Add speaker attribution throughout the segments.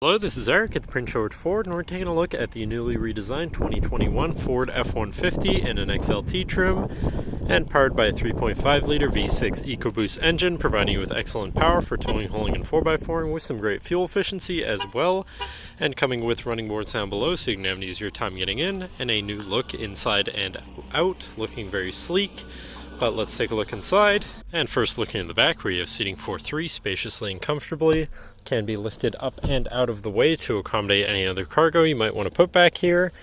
Speaker 1: Hello, this is Eric at the Prince George Ford, and we're taking a look at the newly redesigned 2021 Ford F-150 in an XLT trim, and powered by a 3.5-liter V6 EcoBoost engine, providing you with excellent power for towing, hauling, and 4x4ing with some great fuel efficiency as well, and coming with running boards down below so you can have an easier time getting in, and a new look inside and out, looking very sleek. But let's take a look inside. And first, looking in the back, where you have seating for three spaciously and comfortably, can be lifted up and out of the way to accommodate any other cargo you might want to put back here.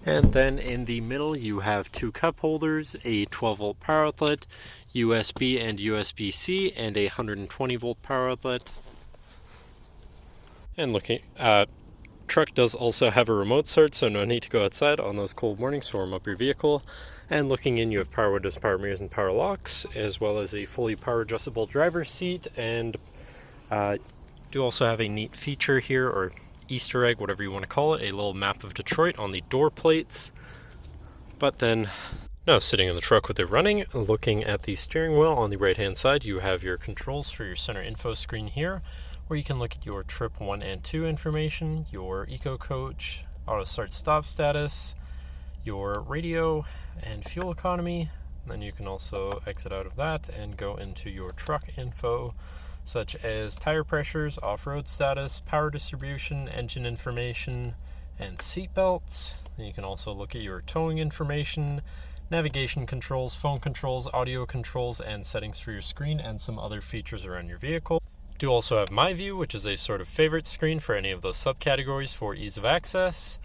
Speaker 1: And then in the middle, you have two cup holders, a 12-volt power outlet, USB and USB-C, and a 120-volt power outlet. And looking truck does also have a remote start, so no need to go outside on those cold mornings to warm up your vehicle. And looking in, you have power windows, power mirrors, and power locks, as well as a fully power adjustable driver's seat. And do also have a neat feature here, or Easter egg, whatever you want to call it, a little map of Detroit on the door plates. But then, now sitting in the truck with it running, looking at the steering wheel on the right hand side, you have your controls for your center info screen here, where you can look at your trip 1 and 2 information, your eco coach, auto start stop status, your radio and fuel economy. And then you can also exit out of that and go into your truck info, such as tire pressures, off-road status, power distribution, engine information, and seat belts. And you can also look at your towing information, navigation controls, phone controls, audio controls, and settings for your screen, and some other features around your vehicle. Do also have My View, which is a sort of favorite screen for any of those subcategories for ease of access.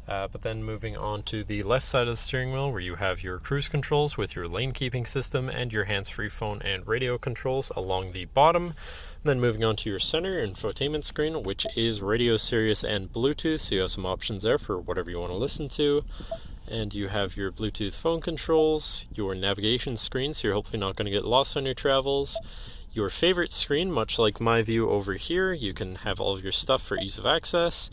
Speaker 1: But then moving on to the left side of the steering wheel, where you have your cruise controls with your lane keeping system and your hands-free phone and radio controls along the bottom. And then moving on to your center infotainment screen, which is radio, Sirius, and Bluetooth, so you have some options there for whatever you want to listen to. And you have your Bluetooth phone controls, your navigation screen, so you're hopefully not going to get lost on your travels. Your favorite screen, much like My View over here, you can have all of your stuff for ease of access.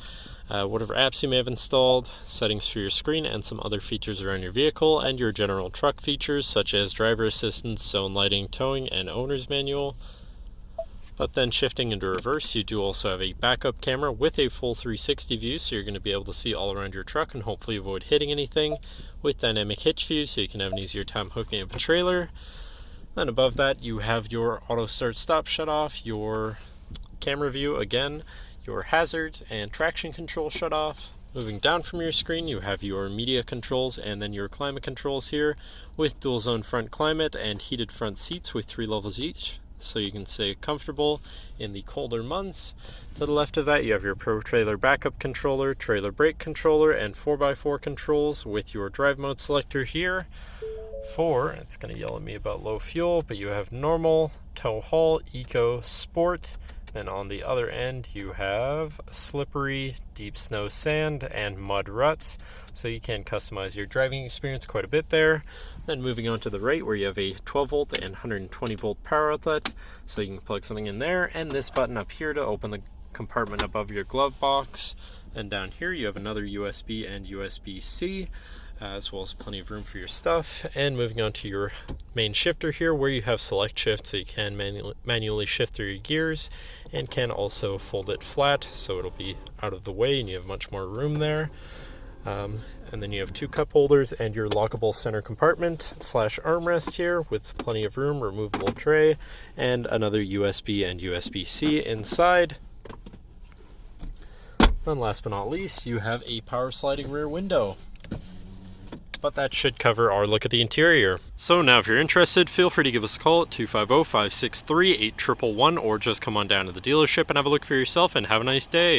Speaker 1: Whatever apps you may have installed, settings for your screen, and some other features around your vehicle, and your general truck features such as driver assistance, zone lighting, towing, and owner's manual. But then shifting into reverse, you do also have a backup camera with a full 360 view, so you're going to be able to see all around your truck and hopefully avoid hitting anything, with dynamic hitch view so you can have an easier time hooking up a trailer. Then above that, you have your auto start stop shut off, your camera view again, your hazards and traction control shut off. Moving down from your screen, you have your media controls and then your climate controls here, with dual zone front climate and heated front seats with 3 levels each, so you can stay comfortable in the colder months. To the left of that, you have your Pro Trailer Backup Controller, Trailer Brake Controller, and 4x4 controls with your drive mode selector here. It's going to yell at me about low fuel, but you have normal, tow haul, eco, sport. Then on the other end, you have slippery, deep snow, sand, and mud ruts. So you can customize your driving experience quite a bit there. Then moving on to the right, where you have a 12-volt and 120-volt power outlet. So you can plug something in there. And this button up here to open the compartment above your glove box. And down here, you have another USB and USB-C. As well as plenty of room for your stuff. And moving on to your main shifter here, where you have select shift, so you can manually shift through your gears, and can also fold it flat so it'll be out of the way and you have much more room there. And then you have 2 cup holders and your lockable center compartment / armrest here with plenty of room, removable tray, and another USB and USB-C inside. And last but not least, you have a power sliding rear window. But that should cover our look at the interior. So now if you're interested, feel free to give us a call at 250-563-8111, or just come on down to the dealership and have a look for yourself, and have a nice day.